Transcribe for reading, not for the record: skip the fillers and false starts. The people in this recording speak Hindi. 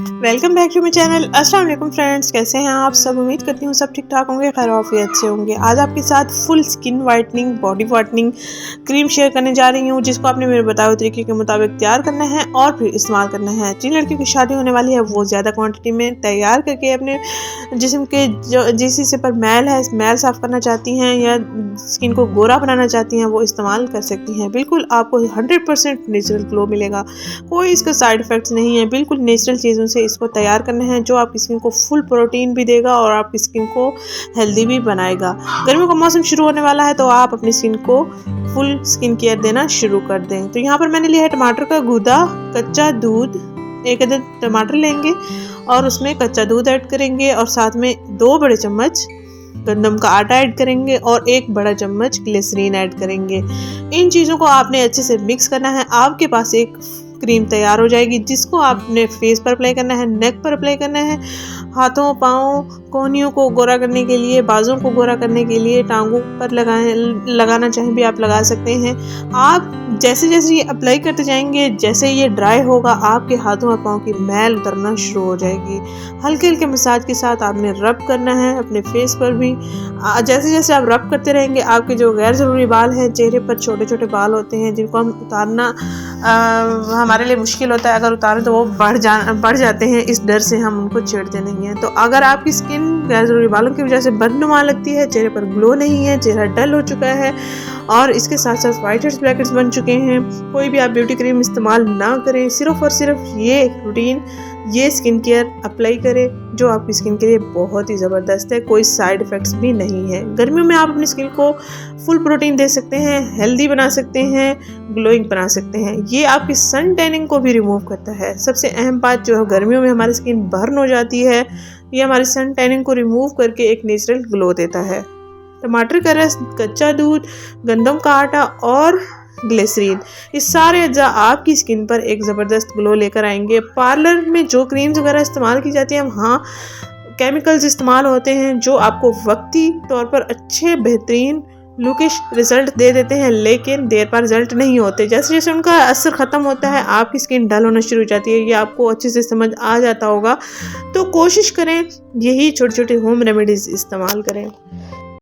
Welcome back to my channel. अस्सलाम वालेकुम फ्रेंड्स, कैसे हैं आप सब। उम्मीद करती हूँ सब ठीक ठाक होंगे, खैर आफियत अच्छे होंगे। आज आपके साथ full skin whitening body whitening cream share करने जा रही हूँ, जिसको आपने मेरे बताए हुए तरीके के मुताबिक तैयार करना है और फिर इस्तेमाल करना है। जिन लड़कियों की शादी होने वाली है वो ज़्यादा क्वान्टिटी में तैयार करके अपने जिस्म के जो जिस हिस्से पर मैल है मैल साफ़ करना चाहती हैं या स्किन को गोरा बनाना चाहती हैं वो इस्तेमाल कर सकती हैं। बिल्कुल आपको 100% नेचुरल ग्लो मिलेगा, कोई इसका साइड इफ़ेक्ट्स नहीं है। बिल्कुल नेचुरल चीज़ों से इसको तैयार करना है जो आपकी स्किन को फुल प्रोटीन भी देगा और आपकी स्किन को हेल्दी भी बनाएगा। गर्मियों का मौसम शुरू होने वाला है तो आप अपनी स्किन को फुल स्किन केयर देना शुरू कर दें। तो यहाँ पर मैंने लिया है टमाटर का गूदा, कच्चा दूध, एक अदद टमाटर लेंगे और उसमें कच्चा दूध ऐड करेंगे और साथ में 2 बड़े चम्मच गंदम का आटा ऐड करेंगे और 1 बड़ा चम्मच ग्लिसरीन ऐड करेंगे। इन चीज़ों को आपने अच्छे से मिक्स करना है। आपके पास एक क्रीम तैयार हो जाएगी जिसको आपने फेस पर अप्लाई करना है, नेक पर अप्लाई करना है, हाथों पाँव कोहनियों को गोरा करने के लिए, बाजों को गोरा करने के लिए, टांगों पर लगाना चाहें भी आप लगा सकते हैं। आप जैसे जैसे ये अप्लाई करते जाएंगे, जैसे ये ड्राई होगा आपके हाथों और पाँव की मैल उतरना शुरू हो जाएगी। हल्के हल्के मसाज के साथ आपने रब करना है अपने फेस पर भी। जैसे जैसे आप रब करते रहेंगे आपके जो गैर ज़रूरी बाल हैं, चेहरे पर छोटे छोटे बाल होते हैं जिनको हम उतारना हमारे लिए मुश्किल होता है, अगर उतारें तो वो बढ़ जाते हैं, इस डर से हम उनको छेड़ते नहीं हैं। तो अगर आपकी स्किन गैर ज़रूरी बालों की वजह से बदनुमा लगती है, चेहरे पर ग्लो नहीं है, चेहरा डल हो चुका है और इसके साथ साथ वाइट हेड्स ब्लैक हेड्स बन चुके हैं, कोई भी आप ब्यूटी क्रीम इस्तेमाल ना करें। सिर्फ और सिर्फ ये रूटीन, ये स्किन केयर अप्लाई करें जो आपकी स्किन के लिए बहुत ही ज़बरदस्त है, कोई साइड इफ़ेक्ट्स भी नहीं है। गर्मियों में आप अपनी स्किन को फुल प्रोटीन दे सकते हैं, हेल्दी बना सकते हैं, ग्लोइंग बना सकते हैं। ये आपकी सन टैनिंग को भी रिमूव करता है। सबसे अहम बात जो है, गर्मियों में हमारी स्किन बर्न हो जाती है, ये हमारी सन टैनिंग को रिमूव करके एक नेचुरल ग्लो देता है। टमाटर का रस, कच्चा दूध, गंदम का आटा और ग्लिसरीन, ये सारे अज्जा आपकी स्किन पर एक ज़बरदस्त ग्लो लेकर आएंगे। पार्लर में जो क्रीम्स वगैरह इस्तेमाल की जाती हैं, हाँ केमिकल्स इस्तेमाल होते हैं जो आपको वक्ती तौर पर अच्छे बेहतरीन लुकिश रिजल्ट दे देते हैं, लेकिन देर पर रिजल्ट नहीं होते। जैसे जैसे उनका असर ख़त्म होता है आपकी स्किन डल होना शुरू हो जाती है। ये आपको अच्छे से समझ आ जाता होगा। तो कोशिश करें यही छोटे छोटे होम रेमेडीज़ इस्तेमाल करें।